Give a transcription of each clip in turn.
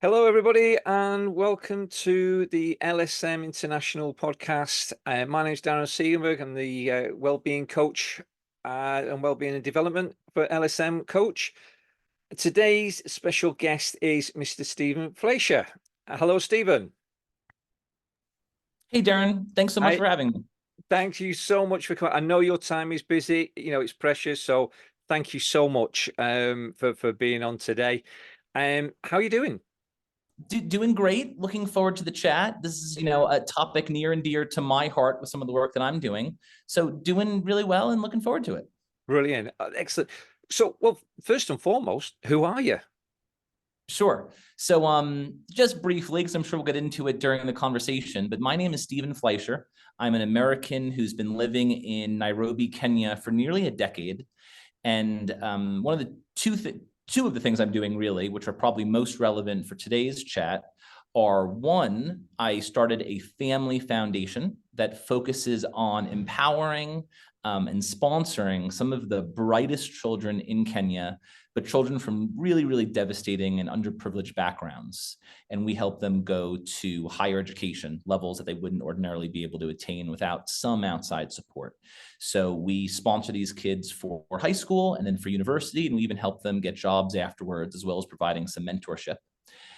Hello, everybody, and welcome to the LSM International podcast. My name is Darren Seigenberg. I'm the Wellbeing Coach and Wellbeing and Development for LSM Coach. Today's special guest is Mr. Stephen Fleischer. Hello, Stephen. Hey, Darren. Thanks so much for having me. Thank you so much for coming. I know your time is busy. It's precious. So thank you so much for being on today. How are you doing? Doing great. Looking forward to the chat. This is, a topic near and dear to my heart with some of the work that I'm doing. So doing really well and looking forward to it. Brilliant. Excellent. So, well, first and foremost, who are you? Sure. So just briefly, because I'm sure we'll get into it during the conversation, but my name is Stephen Fleischer. I'm an American who's been living in Nairobi, Kenya for nearly a decade. And one of the two of the things I'm doing really, which are probably most relevant for today's chat, are one, I started a family foundation that focuses on empowering and sponsoring some of the brightest children in Kenya, but children from really, really devastating and underprivileged backgrounds. And we help them go to higher education levels that they wouldn't ordinarily be able to attain without some outside support. So we sponsor these kids for high school and then for university, and we even help them get jobs afterwards, as well as providing some mentorship.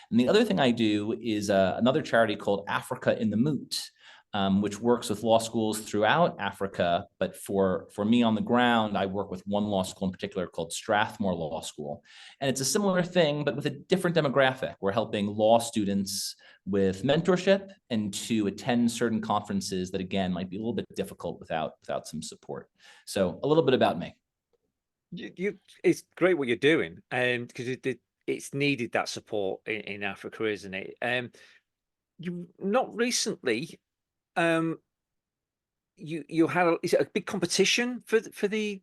And the other thing I do is another charity called Africa in the Moot, which works with law schools throughout Africa. But for me on the ground, I work with one law school in particular called Strathmore Law School. And it's a similar thing, but with a different demographic. We're helping law students with mentorship and to attend certain conferences that, again, might be a little bit difficult without some support. So a little bit about me. It's great what you're doing, because it's needed, that support in Africa, isn't it? You not recently, you had is it a big competition for the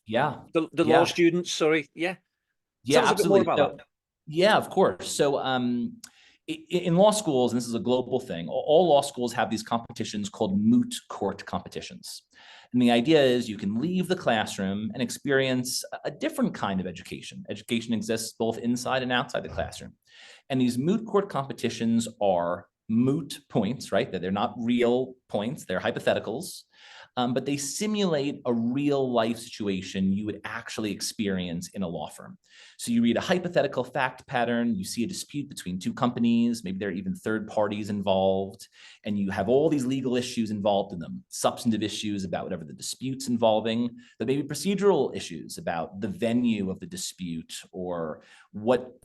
law students? Sorry, tell us a bit more about that. Yeah, of course. So in law schools, and this is a global thing, all law schools have these competitions called moot court competitions. And the idea is you can leave the classroom and experience a different kind of education. Education exists both inside and outside the classroom. And these moot court competitions are moot points, right? They're not real points, they're hypotheticals. But they simulate a real life situation you would actually experience in a law firm. So you read a hypothetical fact pattern, you see a dispute between two companies, maybe there are even third parties involved, and you have all these legal issues involved in them, substantive issues about whatever the dispute's involving, but maybe procedural issues about the venue of the dispute, or what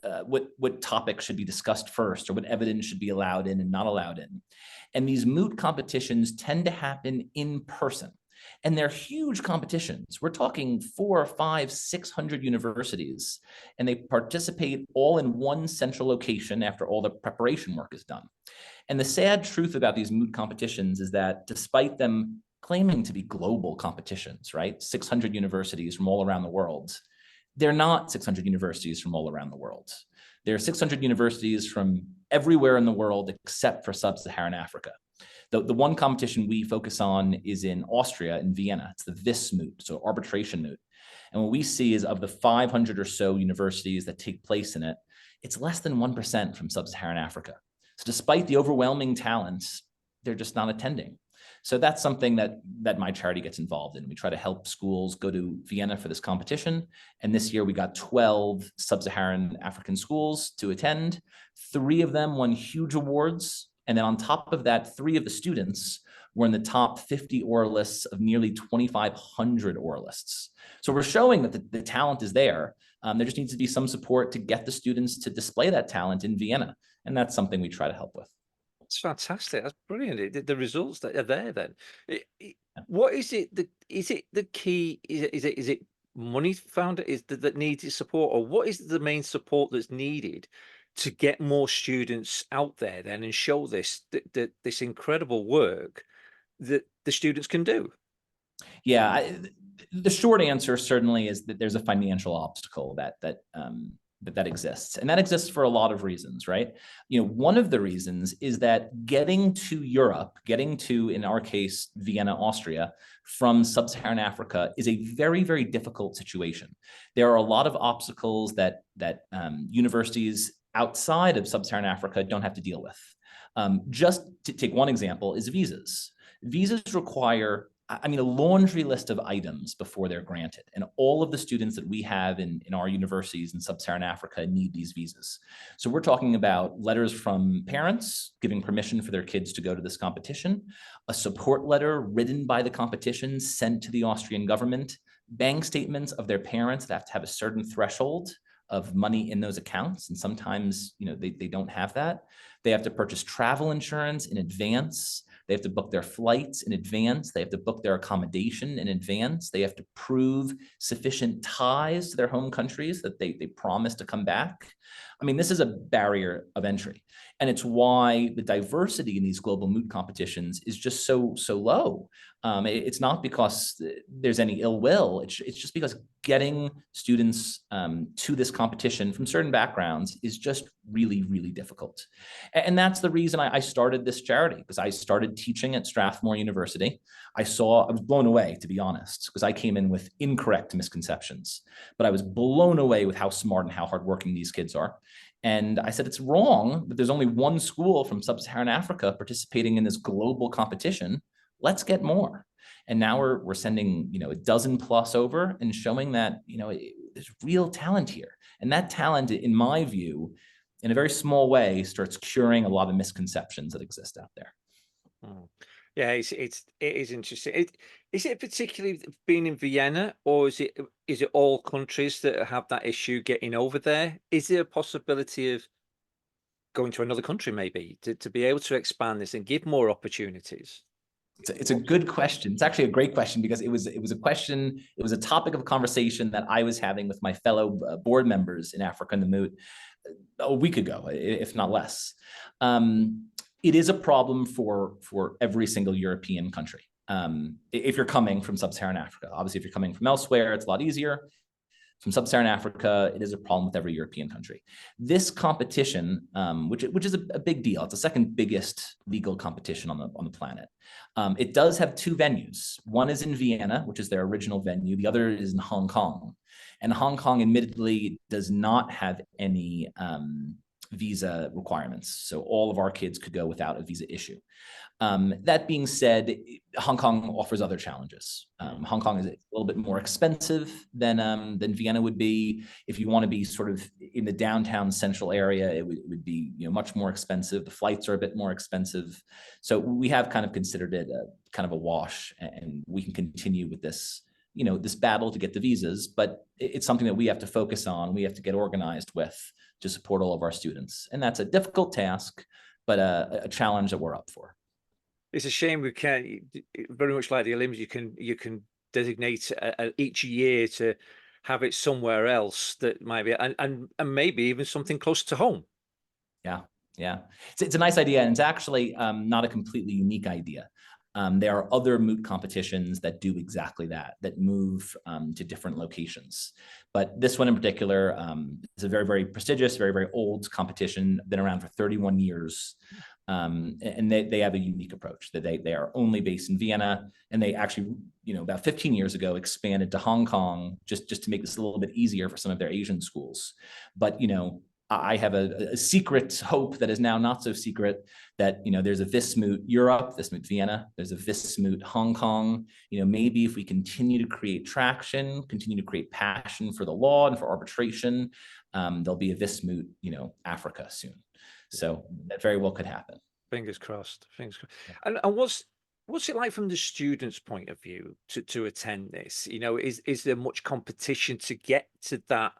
topic should be discussed first, or what evidence should be allowed in and not allowed in. And these moot competitions tend to happen in person. And they're huge competitions. We're talking 400, 500, 600 universities, and they participate all in one central location after all the preparation work is done. And the sad truth about these moot competitions is that despite them claiming to be global competitions, right? 600 universities from all around the world, they're not 600 universities from all around the world. There are 600 universities from everywhere in the world except for sub-Saharan Africa. The one competition we focus on is in Austria, in Vienna. It's the VIS Moot, so arbitration moot. And what we see is of the 500 or so universities that take place in it, it's less than 1% from sub-Saharan Africa. So despite the overwhelming talents, they're just not attending. So that's something that my charity gets involved in. We try to help schools go to Vienna for this competition. And this year we got 12 sub-Saharan African schools to attend. 3 of them won huge awards. And then on top of that, 3 of the students were in the top 50 oralists of nearly 2,500 oralists. So we're showing that the talent is there. There just needs to be some support to get the students to display that talent in Vienna. And that's something we try to help with. It's fantastic. That's brilliant. The results that are there then. What is it? Is it the key? Is it money found that needs support, or what is the main support that's needed to get more students out there then and show this incredible work that the students can do? Yeah, the short answer certainly is that there's a financial obstacle that that exists. And that exists for a lot of reasons, right? One of the reasons is that getting to Europe, getting to, in our case, Vienna, Austria, from sub-Saharan Africa is a very, very difficult situation. There are a lot of obstacles that universities outside of sub-Saharan Africa don't have to deal with. Just to take one example is visas. Visas require a laundry list of items before they're granted. And all of the students that we have in our universities in sub-Saharan Africa need these visas. So we're talking about letters from parents giving permission for their kids to go to this competition, a support letter written by the competition sent to the Austrian government, bank statements of their parents that have to have a certain threshold of money in those accounts. And sometimes, they don't have that. They have to purchase travel insurance in advance. They have to book their flights in advance. They have to book their accommodation in advance. They have to prove sufficient ties to their home countries that they promise to come back. This is a barrier of entry. And it's why the diversity in these global moot competitions is just so low. It's not because there's any ill will. It's just because getting students to this competition from certain backgrounds is just really, really difficult. And that's the reason I started this charity, because I started teaching at Strathmore University. I was blown away, to be honest, because I came in with incorrect misconceptions, but I was blown away with how smart and how hardworking these kids are. And I said, it's wrong that there's only one school from sub-Saharan Africa participating in this global competition. Let's get more. And now we're sending, a dozen plus over and showing that, there's real talent here. And that talent, in my view, in a very small way, starts curing a lot of misconceptions that exist out there. Yeah, it is interesting. Is it particularly being in Vienna, or is it all countries that have that issue getting over there? Is there a possibility of going to another country maybe to be able to expand this and give more opportunities? It's a good question. It's actually a great question, because it was a topic of conversation that I was having with my fellow board members in Africa and the Moot a week ago, if not less. It is a problem for every single European country. If you're coming from sub-Saharan Africa, obviously, if you're coming from elsewhere, it's a lot easier. From sub-Saharan Africa, it is a problem with every European country. This competition, which is a big deal, it's the second biggest legal competition on the planet. It does have two venues. One is in Vienna, which is their original venue. The other is in Hong Kong. And Hong Kong, admittedly, does not have any visa requirements. So all of our kids could go without a visa issue. That being said, Hong Kong offers other challenges. Hong Kong is a little bit more expensive than Vienna would be. If you want to be sort of in the downtown central area, it would be much more expensive. The flights are a bit more expensive. So we have kind of considered it kind of a wash, and we can continue with this this battle to get the visas, but it's something that we have to focus on. We have to get organized with to support all of our students. And that's a difficult task, but a challenge that we're up for. It's a shame we can't, very much like the Olympics, you can designate each year to have it somewhere else that might be, and maybe even something close to home. Yeah. It's a nice idea, and it's actually not a completely unique idea. There are other moot competitions that do exactly that move to different locations. But this one in particular is a very, very prestigious, very, very old competition, been around for 31 years. And they have a unique approach that they are only based in Vienna, and they actually, about 15 years ago expanded to Hong Kong just to make this a little bit easier for some of their Asian schools. But, I have a secret hope that is now not so secret that, there's a Vismoot Europe, Vismoot Vienna, there's a Vismoot Hong Kong. Maybe if we continue to create traction, continue to create passion for the law and for arbitration, there'll be a Vismoot, Africa soon. So that very well could happen. Fingers crossed. Fingers crossed. And what's it like from the students' point of view to attend this? Is there much competition to get to that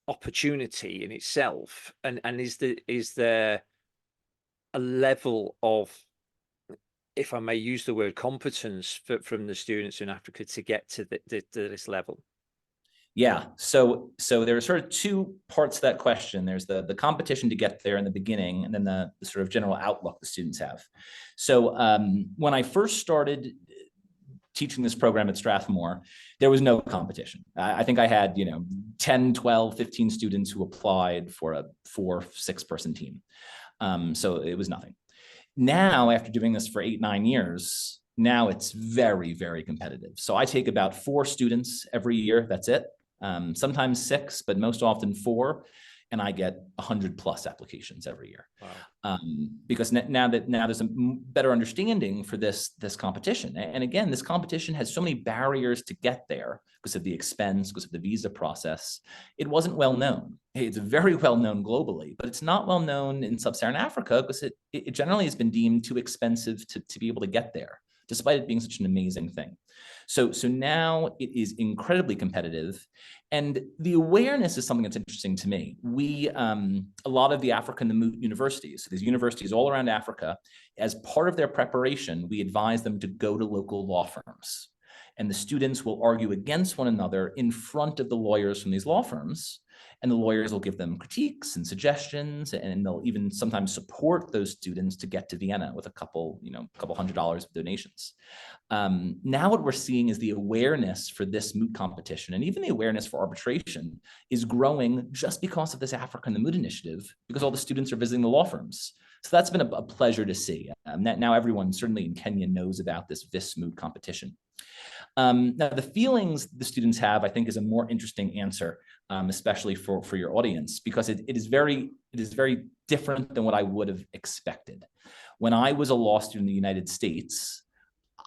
opportunity in itself? And is there a level of, if I may use the word, competence from the students in Africa to get to this level? Yeah, so there are sort of two parts to that question. There's the competition to get there in the beginning, and then the sort of general outlook the students have. So when I first started teaching this program at Strathmore, there was no competition. I think I had, 10, 12, 15 students who applied for a 4-6 person team. So it was nothing. Now, after doing this for 8-9 years, now it's very, very competitive. So I take about 4 students every year. That's it. Sometimes 6, but most often 4. And I get 100+ applications every year. Wow. Because now there's a better understanding for this competition. And again, this competition has so many barriers to get there because of the expense, because of the visa process. It wasn't well known. It's very well known globally, but it's not well known in sub-Saharan Africa because it generally has been deemed too expensive to be able to get there, despite it being such an amazing thing. So now it is incredibly competitive. And the awareness is something that's interesting to me. We, a lot of the African, the Moot universities, so these universities all around Africa, as part of their preparation, we advise them to go to local law firms. And the students will argue against one another in front of the lawyers from these law firms. And the lawyers will give them critiques and suggestions, and they'll even sometimes support those students to get to Vienna with a couple $100 of donations. Now what we're seeing is the awareness for this Moot competition, and even the awareness for arbitration, is growing just because of this Africa in the Moot initiative, because all the students are visiting the law firms. So that's been a pleasure to see. Now everyone, certainly in Kenya, knows about this Moot competition. Now, the feelings the students have, I think, is a more interesting answer, especially for your audience, because it is very different than what I would have expected. When I was a law student in the United States,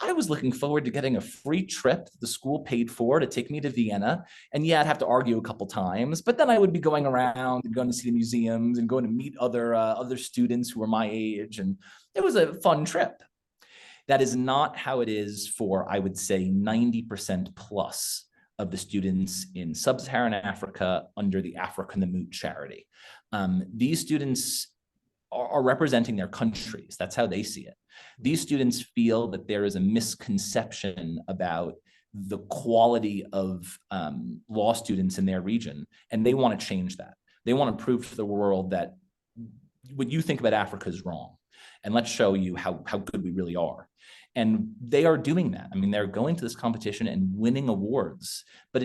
I was looking forward to getting a free trip that the school paid for to take me to Vienna. And yeah, I'd have to argue a couple times, but then I would be going around and going to see the museums and going to meet other students who were my age. And it was a fun trip. That is not how it is for, I would say, 90% plus of the students in sub-Saharan Africa under the Africa in the Moot charity. These students are representing their countries. That's how they see it. These students feel that there is a misconception about the quality of law students in their region, and they want to change that. They want to prove to the world that what you think about Africa is wrong, and let's show you how good we really are. And they are doing that. I mean, they're going to this competition and winning awards, but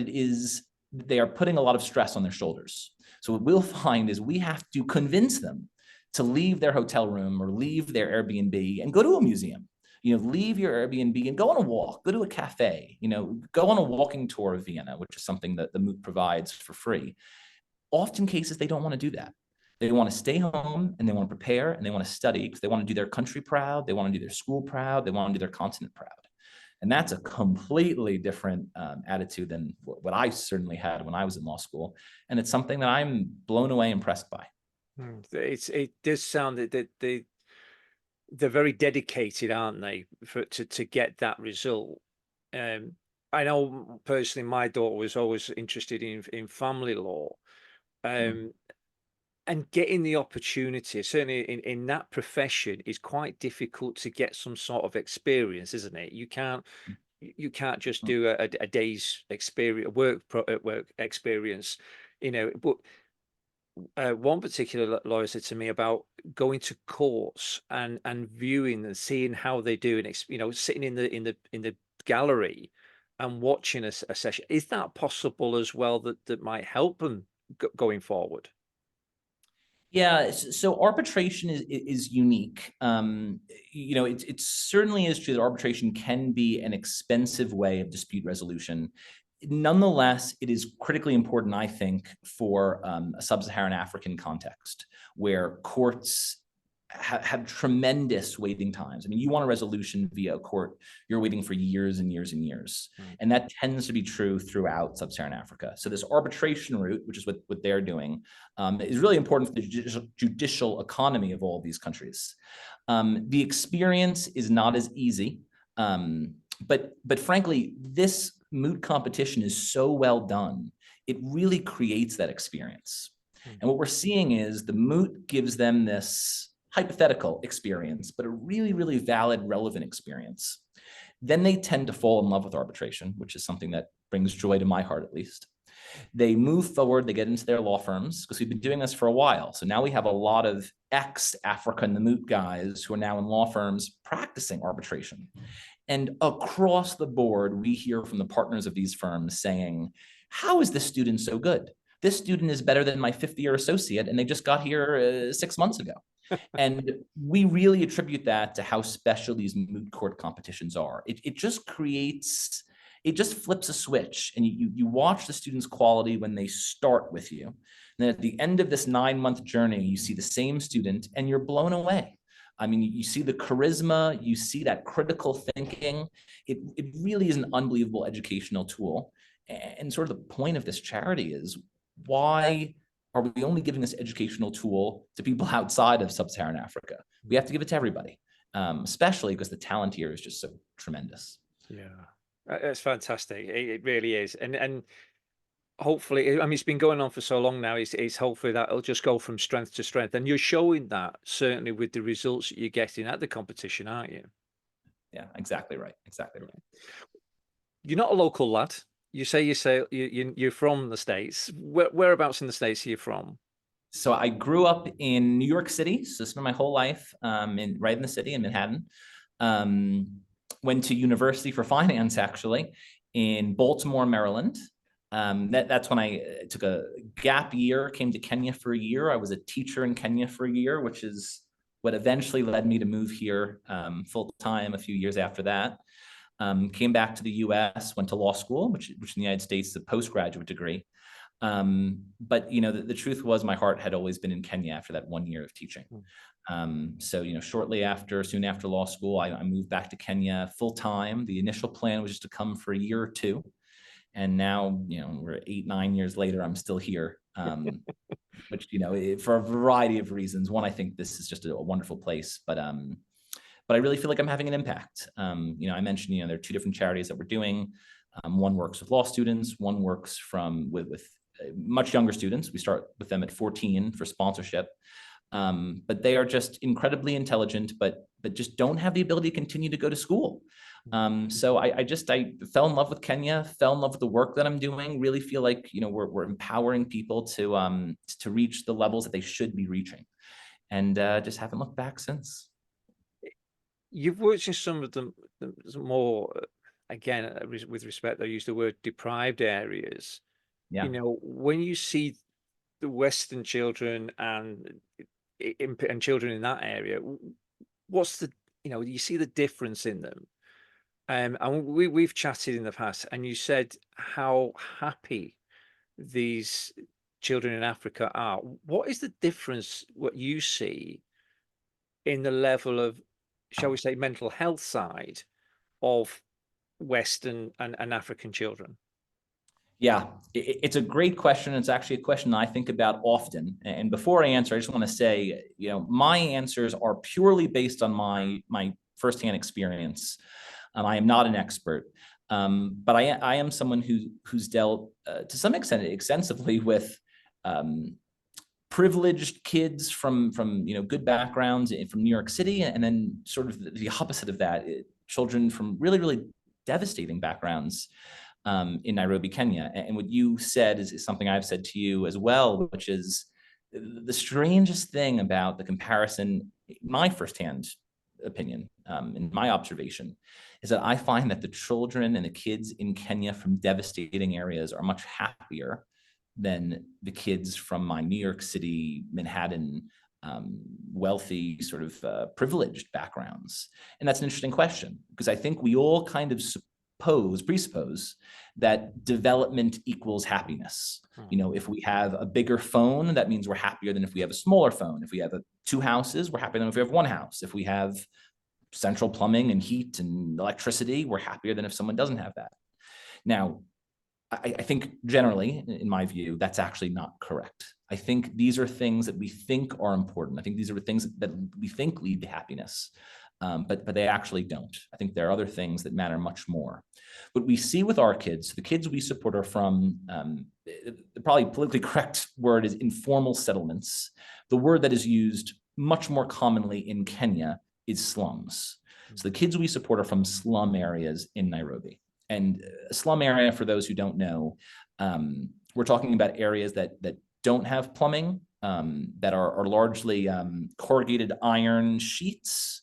they are putting a lot of stress on their shoulders. So what we'll find is we have to convince them to leave their hotel room or leave their Airbnb and go to a museum. Leave your Airbnb and go on a walk, go to a cafe, go on a walking tour of Vienna, which is something that the Moot provides for free. Often cases, they don't want to do that. They want to stay home and they want to prepare and they want to study because they want to do their country proud. They want to do their school proud. They want to do their continent proud. And that's a completely different attitude than what I certainly had when I was in law school. And it's something that I'm blown away, impressed by. It does sound that they're very dedicated, aren't they, to get that result. I know personally, my daughter was always interested in family law. And getting the opportunity, certainly in that profession, is quite difficult to get some sort of experience, isn't it? You can't just do a day's experience, work experience, But one particular lawyer said to me about going to courts and viewing and seeing how they do, and sitting in the gallery and watching a session. Is that possible as well? That might help them going forward. Yeah, so arbitration is unique. It certainly is true that arbitration can be an expensive way of dispute resolution. Nonetheless, it is critically important, I think, for a sub-Saharan African context where courts have tremendous waiting times. I mean, you want a resolution via a court, you're waiting for years and years and years. And that tends to be true throughout sub-Saharan Africa. So this arbitration route, which is what they're doing, is really important for the judicial economy of all of these countries. The experience is not as easy, but frankly, this Moot competition is so well done, it really creates that experience. And what we're seeing is the Moot gives them this hypothetical experience, but a really, really valid, relevant experience. Then they tend to fall in love with arbitration, which is something that brings joy to my heart, at least. They move forward, they get into their law firms, because we've been doing this for a while. So now we have a lot of ex-Africa in the Moot guys who are now in law firms practicing arbitration. And across the board, we hear from the partners of these firms saying, how is this student so good? This student is better than my fifth-year associate, and they just got here 6 months ago. And we really attribute that to how special these moot court competitions are. It just creates, it just flips a switch, and you watch the students' quality when they start with you. And then at the end of this 9-month journey, you see the same student and you're blown away. I mean, you see the charisma, you see that critical thinking. It really is an unbelievable educational tool. And sort of the point of this charity is, why are we only giving this educational tool to people outside of sub-Saharan Africa? We have to give it to everybody, especially because the talent here is just so tremendous. Yeah, it's fantastic. It really is. And hopefully, I mean, it's been going on for so long now. It's hopefully that it'll just go from strength to strength. And you're showing that certainly with the results that you're getting at the competition, aren't you? Yeah, exactly right. Exactly right. You're not a local lad. You say you're from the States. Whereabouts in the States are you from? So I grew up in New York City, so spent my whole life right in the city in Manhattan. Went to university for finance, actually, in Baltimore, Maryland. That's when I took a gap year, came to Kenya for a year. I was a teacher in Kenya for a year, which is what eventually led me to move here full time a few years after that. Came back to the US, went to law school, which in the United States is a postgraduate degree. But the truth was, my heart had always been in Kenya after that 1 year of teaching. So soon after law school, I moved back to Kenya full time. The initial plan was just to come for a year or two, and now we're 8-9 years later. I'm still here, which for a variety of reasons. One, I think this is just a wonderful place, but I really feel like I'm having an impact. I mentioned there are 2 different charities that we're doing. One works with law students. One works with much younger students. We start with them at 14 for sponsorship. But they are just incredibly intelligent, but just don't have the ability to continue to go to school. So I fell in love with Kenya, fell in love with the work that I'm doing. Really feel like we're empowering people to reach the levels that they should be reaching, and just haven't looked back since. You've worked in some of the more, again, with respect, I use the word deprived areas. Yeah. When you see the Western children and children in that area, what's the, you see the difference in them. And we've chatted in the past, and you said how happy these children in Africa are. What is the difference, what you see in the level of, shall we say, mental health side of Western and African children? Yeah, it's a great question. It's actually a question I think about often. And before I answer, I just want to say, my answers are purely based on my firsthand experience. I am not an expert, but I am someone who's dealt to some extent extensively with privileged kids from good backgrounds from New York City, and then sort of the opposite of that, children from really, really devastating backgrounds in Nairobi, Kenya. And what you said is something I've said to you as well, which is the strangest thing about the comparison, my firsthand opinion, in my observation, is that I find that the children and the kids in Kenya from devastating areas are much happier than the kids from my New York City, Manhattan, wealthy, sort of privileged backgrounds. And that's an interesting question, because I think we all kind of presuppose that development equals happiness. If we have a bigger phone, that means we're happier than if we have a smaller phone. If we have 2 houses, we're happier than if we have 1 house. If we have central plumbing and heat and electricity, we're happier than if someone doesn't have that. Now, I think generally, in my view, that's actually not correct. I think these are things that we think are important. I think these are things that we think lead to happiness, but they actually don't. I think there are other things that matter much more. What we see with our kids, the kids we support are from, the probably politically correct word is informal settlements. The word that is used much more commonly in Kenya is slums. So the kids we support are from slum areas in Nairobi. And a slum area, for those who don't know, we're talking about areas that don't have plumbing, that are largely corrugated iron sheets,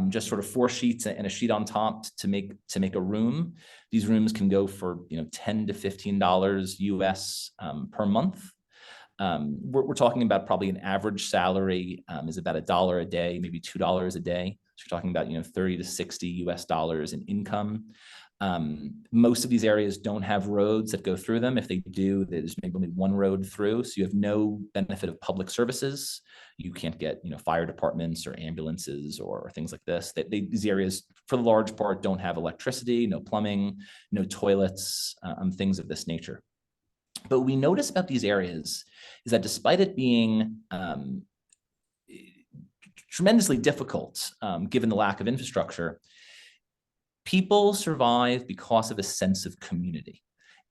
just sort of 4 sheets and a sheet on top to make a room. These rooms can go for $10 to $15 US per month. We're talking about probably an average salary is about $1 a day, maybe $2 a day. So you're talking about 30 to 60 US dollars in income. Most of these areas don't have roads that go through them. If they do, there's maybe only one road through. So you have no benefit of public services. You can't get, fire departments or ambulances or things like this. These areas, for the large part, don't have electricity, no plumbing, no toilets, things of this nature. But what we notice about these areas is that despite it being tremendously difficult, given the lack of infrastructure, people survive because of a sense of community.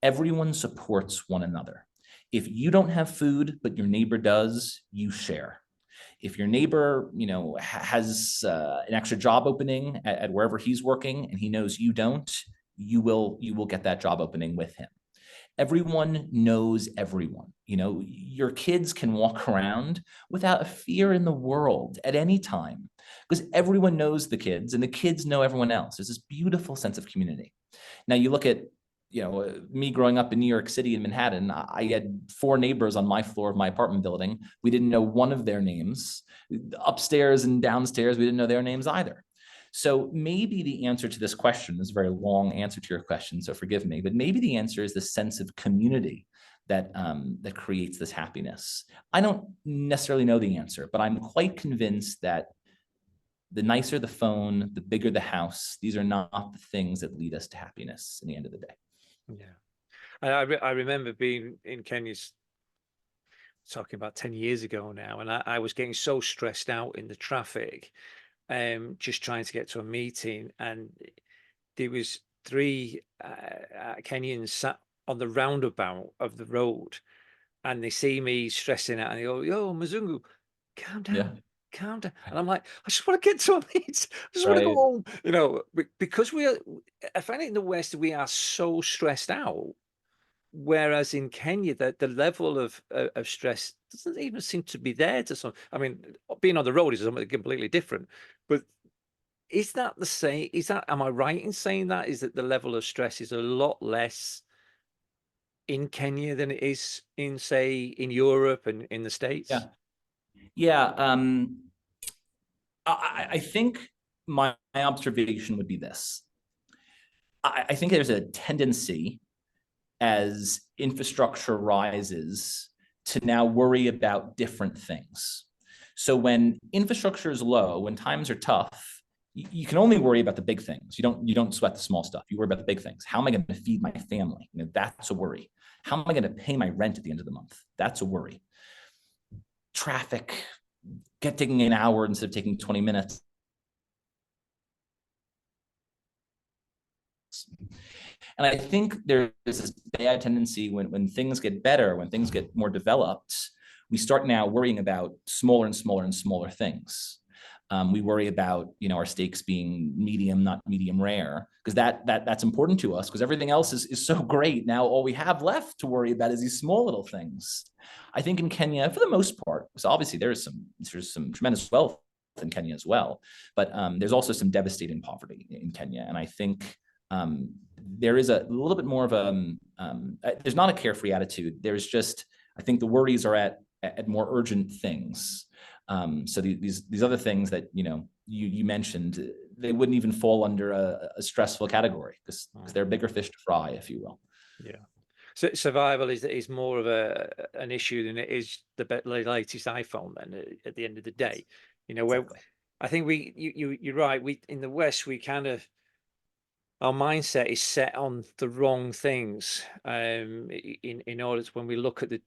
Everyone supports one another. If you don't have food, but your neighbor does, you share. If your neighbor, has an extra job opening at wherever he's working and he knows you don't, you will get that job opening with him. Everyone knows everyone. Your kids can walk around without a fear in the world at any time because everyone knows the kids and the kids know everyone else. There's this beautiful sense of community. Now you look at, me growing up in New York City in Manhattan, I had 4 neighbors on my floor of my apartment building. We didn't know one of their names. Upstairs and downstairs, we didn't know their names either. So maybe the answer to this question is a very long answer to your question, so forgive me, but maybe the answer is the sense of community that creates this happiness. I don't necessarily know the answer, but I'm quite convinced that the nicer the phone, the bigger the house, these are not the things that lead us to happiness in the end of the day. Yeah. I remember being in Kenya, talking about 10 years ago now, and I was getting so stressed out in the traffic, just trying to get to a meeting, and there was 3 Kenyans sat on the roundabout of the road, and they see me stressing out and they go, "Yo, Mzungu, calm down." Yeah. Calm down. And I'm like, I just want to get to a meet. I just want to go home. Because I find it in the West, we are so stressed out. Whereas in Kenya, the level of stress doesn't even seem to be there to some. I mean, being on the road is something completely different. But is that the same? Am I right in saying that? Is that the level of stress is a lot less in Kenya than it is in, say, in Europe and in the States? Yeah. Yeah. I think my observation would be this. I think there's a tendency as infrastructure rises to now worry about different things. So when infrastructure is low, when times are tough, you can only worry about the big things. You don't sweat the small stuff. You worry about the big things. How am I going to feed my family? That's a worry. How am I going to pay my rent at the end of the month? That's a worry. Traffic, taking an hour instead of taking 20 minutes. And I think there's this bad tendency when things get better, when things get more developed, we start now worrying about smaller and smaller and smaller things. We worry about our steaks being medium, not medium rare, because that's important to us because everything else is so great. Now all we have left to worry about is these small little things. I think in Kenya, for the most part, so obviously there's some tremendous wealth in Kenya as well, but there's also some devastating poverty in Kenya, and I think there is a little bit more of there's not a carefree attitude. There's just, I think the worries are at more urgent things. So these other things that you mentioned, they wouldn't even fall under a stressful category because they're bigger fish to fry, if you will. Yeah. So survival is more of an issue than it is the latest iPhone. Then at the end of the day, where exactly. I think you're right. We in the West, we kind of, our mindset is set on the wrong things. In order to, when we look at the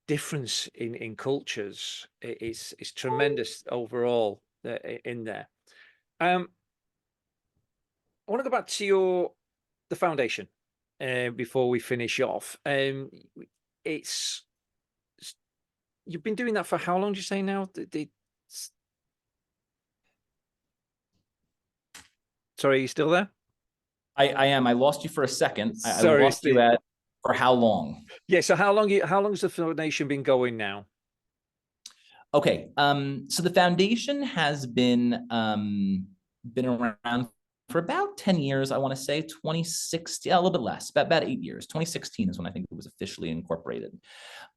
difference in cultures, is tremendous overall in there. I want to go back to the foundation before we finish off. It's, you've been doing that for how long? Do you say now? Sorry, are you still there? I am. I lost you for a second. Sorry, I lost Steve. You for how long? Yeah. So how long has the foundation been going now? Okay, so the foundation has been around for about 10 years, I want to say 2016, a little bit less, about 8 years. 2016 is when I think it was officially incorporated.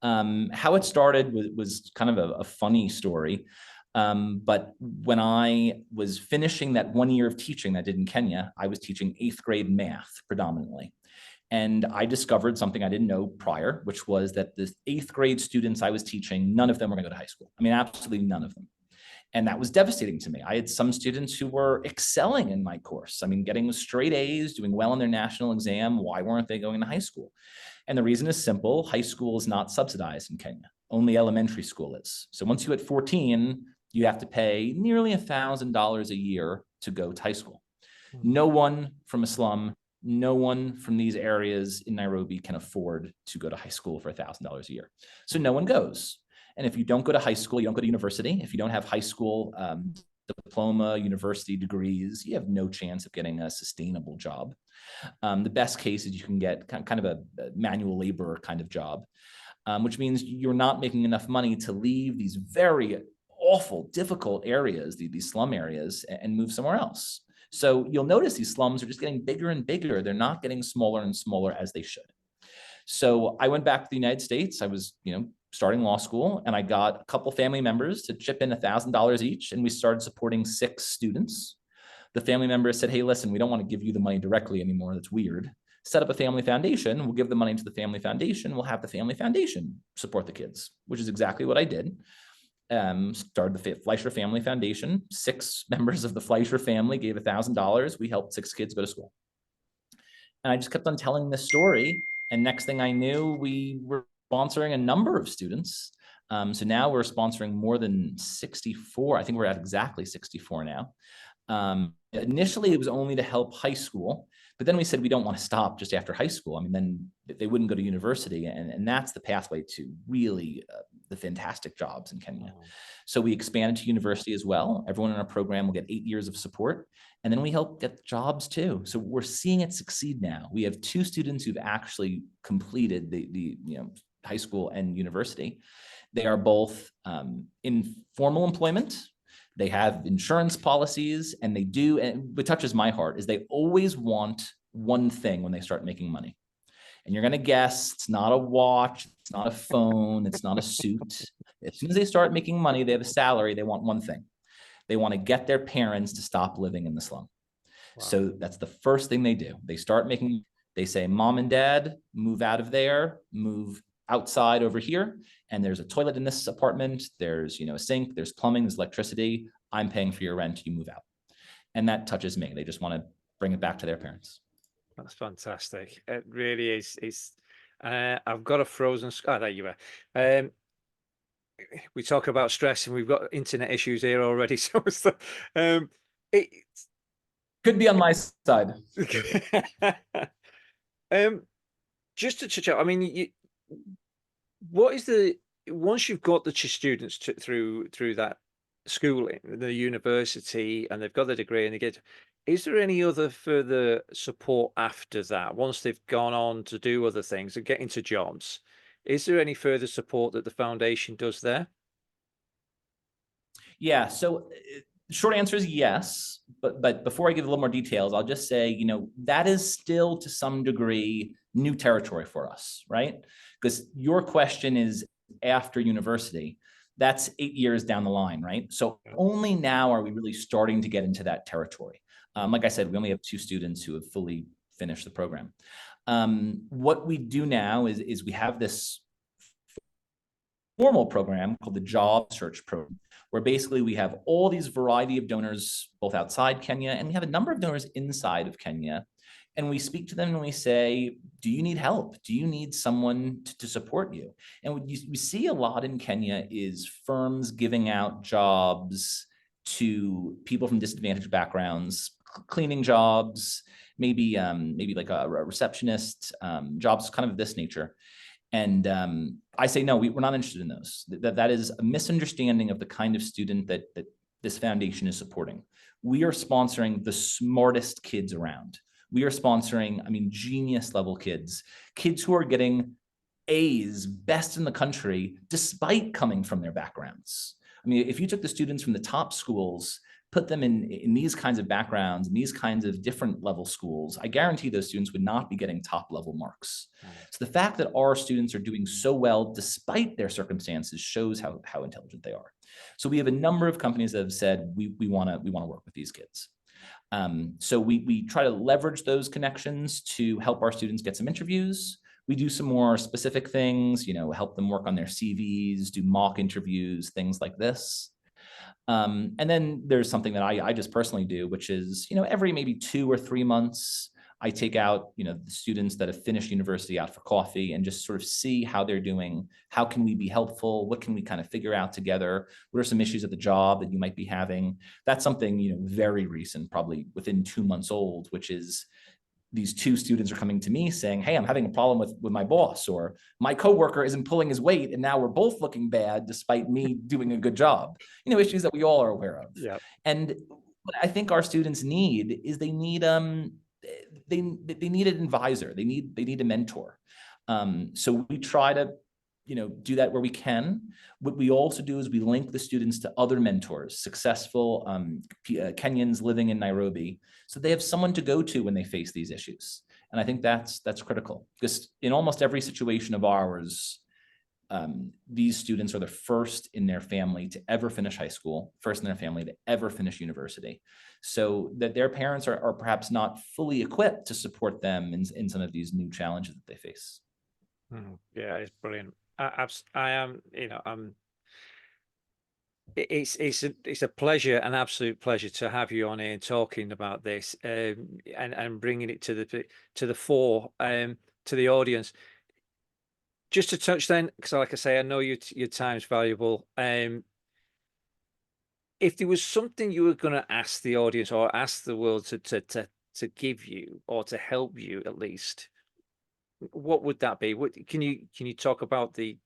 How it started was kind of a funny story. But when I was finishing that 1 year of teaching that I did in Kenya, I was teaching 8th grade math predominantly. And I discovered something I didn't know prior, which was that the 8th grade students I was teaching, none of them were going to go to high school. I mean, absolutely none of them. And that was devastating to me. I had some students who were excelling in my course. I mean, getting straight A's, doing well in their national exam. Why weren't they going to high school? And the reason is simple. High school is not subsidized in Kenya. Only elementary school is. So once you hit 14, you have to pay nearly $1,000 a year to go to high school. No one from a slum, no one from these areas in Nairobi can afford to go to high school for $1,000 a year. So no one goes. And if you don't go to high school, you don't go to university. If you don't have high school diploma, university degrees, you have no chance of getting a sustainable job. The best case is you can get kind of a manual labor kind of job, which means you're not making enough money to leave these very awful, difficult areas, these slum areas, and move somewhere else. So you'll notice these slums are just getting bigger and bigger. They're not getting smaller and smaller as they should. So I went back to the United States. I was, starting law school, and I got a couple family members to chip in $1,000 each, and we started supporting 6 students. The family members said, hey, listen, we don't want to give you the money directly anymore. That's weird. Set up a family foundation. We'll give the money to the family foundation. We'll have the family foundation support the kids, which is exactly what I did. Started the Fleischer Family Foundation. 6 members of the Fleischer family gave $1,000. We helped 6 kids go to school. And I just kept on telling this story. And next thing I knew, we were sponsoring a number of students. So now we're sponsoring more than 64. I think we're at exactly 64 now. Initially, it was only to help high school, but then we said we don't want to stop just after high school. I mean, then they wouldn't go to university, and that's the pathway to really the fantastic jobs in Kenya. So we expanded to university as well. Everyone in our program will get 8 years of support, and then we help get jobs too. So we're seeing it succeed now. We have 2 students who've actually completed the high school and university. They are both in formal employment. They have insurance policies, and they do, and what touches my heart is they always want one thing when they start making money. And you're going to guess, it's not a watch, it's not a phone, it's not a suit. As soon as they start making money, they have a salary, they want one thing. They want to get their parents to stop living in the slum. Wow. So that's the first thing they do. They start making, they say, mom and dad, move out of there, move outside over here, and there's a toilet in this apartment, there's a sink, there's plumbing, there's electricity, I'm paying for your rent, you move out. And that touches me. They just want to bring it back to their parents. That's fantastic. It really is. I've got a frozen there you are. We talk about stress, and we've got internet issues here already, so it could be on my side. Just to touch out, I mean, what is once you've got the students through that schooling, the university, and they've got the degree and they get, is there any other further support after that, once they've gone on to do other things and get into jobs? Is there any further support that the foundation does there? Yeah, so short answer is yes, but before I give a little more details, I'll just say, that is still to some degree new territory for us, right? Because your question is after university, that's 8 years down the line, right? So only now are we really starting to get into that territory. Like I said, we only have 2 students who have fully finished the program. What we do now is we have this formal program called the Job Search Program, where basically we have all these variety of donors, both outside Kenya, and we have a number of donors inside of Kenya. And we speak to them and we say, do you need help? Do you need someone to support you? And what we see a lot in Kenya is firms giving out jobs to people from disadvantaged backgrounds, cleaning jobs, maybe like a receptionist, jobs kind of this nature. And I say, no, we're not interested in those. That is a misunderstanding of the kind of student that this foundation is supporting. We are sponsoring the smartest kids around. We are sponsoring, genius level kids who are getting A's, best in the country, despite coming from their backgrounds. I mean, if you took the students from the top schools, put them in these kinds of backgrounds, in these kinds of different level schools, I guarantee those students would not be getting top level marks. So the fact that our students are doing so well despite their circumstances shows how intelligent they are. So we have a number of companies that have said, we want to work with these kids. So we try to leverage those connections to help our students get some interviews. We do some more specific things, help them work on their CVs, do mock interviews, things like this. And then there's something that I just personally do, which is, every maybe 2 or 3 months, I take out, the students that have finished university out for coffee and just sort of see how they're doing. How can we be helpful? What can we kind of figure out together? What are some issues at the job that you might be having? That's something, very recent, probably within 2 months old, which is these 2 students are coming to me saying, hey, I'm having a problem with my boss, or my coworker isn't pulling his weight and now we're both looking bad despite me doing a good job. Issues that we all are aware of. Yeah. And what I think our students need is they need an advisor. They need a mentor. So we try to do that where we can. What we also do is we link the students to other mentors, successful Kenyans living in Nairobi, so they have someone to go to when they face these issues. And I think that's critical, because in almost every situation of ours, these students are the first in their family to ever finish high school, first in their family to ever finish university. So that their parents are perhaps not fully equipped to support them in some of these new challenges that they face. Yeah, it's brilliant. I am, it's a pleasure, an absolute pleasure to have you on here and talking about this, and bringing it to the fore, to the audience. Just to touch then, because like I say, I know your time's valuable. If there was something you were going to ask the audience or ask the world to give you, or to help you at least, what would that be? Can you talk about the,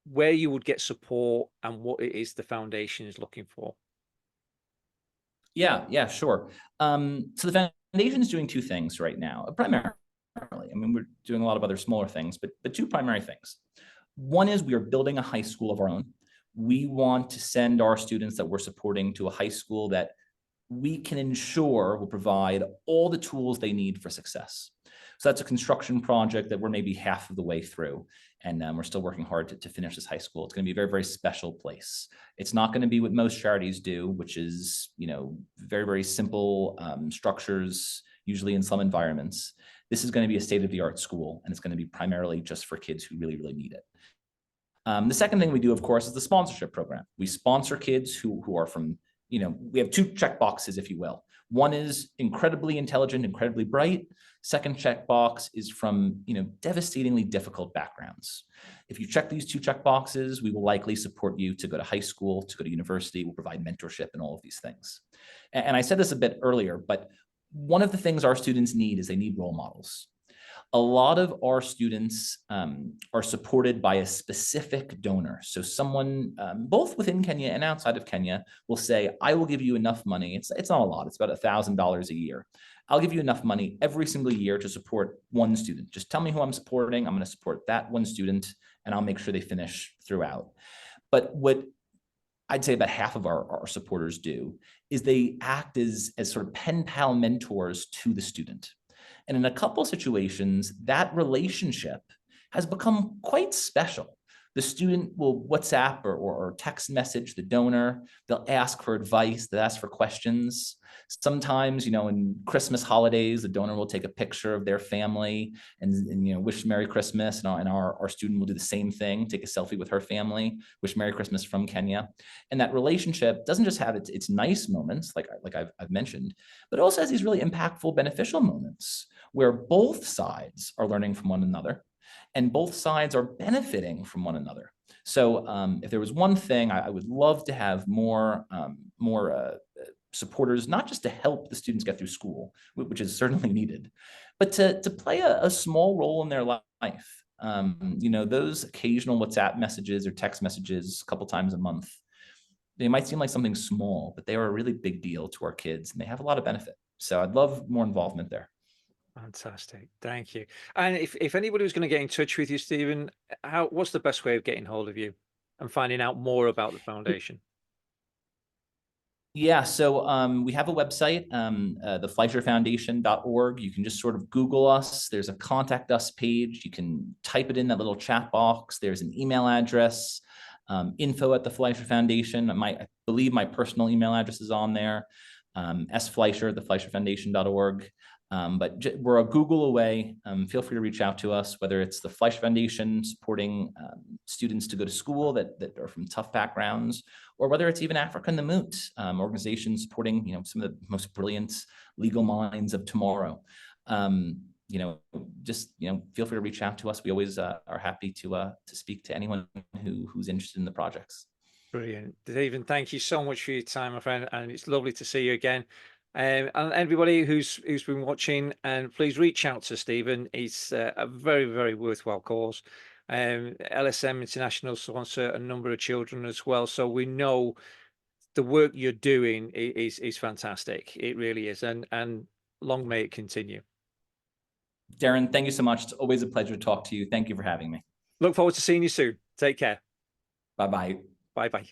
where you would get support and what it is the foundation is looking for? Yeah, sure. So the foundation is doing 2 things right now, primarily. I mean, we're doing a lot of other smaller things, but 2 primary things. One is we are building a high school of our own. We want to send our students that we're supporting to a high school that we can ensure will provide all the tools they need for success. So that's a construction project that we're maybe half of the way through, and we're still working hard to finish this high school. It's going to be a very, very special place. It's not going to be what most charities do, which is, very, very simple structures, usually in some environments. This is going to be a state-of-the-art school, and it's going to be primarily just for kids who really, really need it. The second thing we do, of course, is the sponsorship program. We sponsor kids who are from, we have 2 check boxes, if you will. One is incredibly intelligent, incredibly bright. Second checkbox is from, devastatingly difficult backgrounds. If you check these 2 check boxes, we will likely support you to go to high school, to go to university. We'll provide mentorship and all of these things. And I said this a bit earlier, but one of the things our students need is they need role models. A lot of our students are supported by a specific donor. So someone, both within Kenya and outside of Kenya, will say, I will give you enough money. It's not a lot. It's about $1,000 a year. I'll give you enough money every single year to support one student. Just tell me who I'm supporting. I'm going to support that one student, and I'll make sure they finish throughout. But what I'd say about half of our supporters do is they act as sort of pen pal mentors to the student. And in a couple of situations, that relationship has become quite special. The student will WhatsApp or text message the donor. They'll ask for advice. They'll ask for questions. Sometimes, in Christmas holidays, the donor will take a picture of their family and wish Merry Christmas. And our student will do the same thing, take a selfie with her family, wish Merry Christmas from Kenya. And that relationship doesn't just have its nice moments, like I've mentioned, but also has these really impactful, beneficial moments where both sides are learning from one another and both sides are benefiting from one another. So if there was one thing, I would love to have more supporters, not just to help the students get through school, which is certainly needed, but to play a small role in their life. Those occasional WhatsApp messages or text messages a couple times a month, they might seem like something small, but they are a really big deal to our kids and they have a lot of benefit. So I'd love more involvement there. Fantastic. Thank you. And if anybody was going to get in touch with you, Stephen, what's the best way of getting hold of you? and finding out more about the foundation? Yeah, so we have a website, the FleischerFoundation.org. You can just sort of Google us. There's a contact us page. You can type it in that little chat box. There's an email address, info at the Fleischer Foundation. I believe my personal email address is on there, sfleischer, the FleischerFoundation.org. But we're a Google away. Feel free to reach out to us, whether it's the Fleischer Foundation supporting students to go to school that are from tough backgrounds, or whether it's even Africa and the Moot, organization supporting some of the most brilliant legal minds of tomorrow. Just feel free to reach out to us. We always are happy to speak to anyone who's interested in the projects. Brilliant, Stephen. Thank you so much for your time, my friend, and it's lovely to see you again. And everybody who's been watching, and please reach out to Stephen. It's a very, very worthwhile cause. LSM International sponsor a number of children as well, so we know the work you're doing is fantastic. It really is, and long may it continue. Darren, thank you so much. It's always a pleasure to talk to you. Thank you for having me. Look forward to seeing you soon. Take care. Bye-bye. Bye-bye.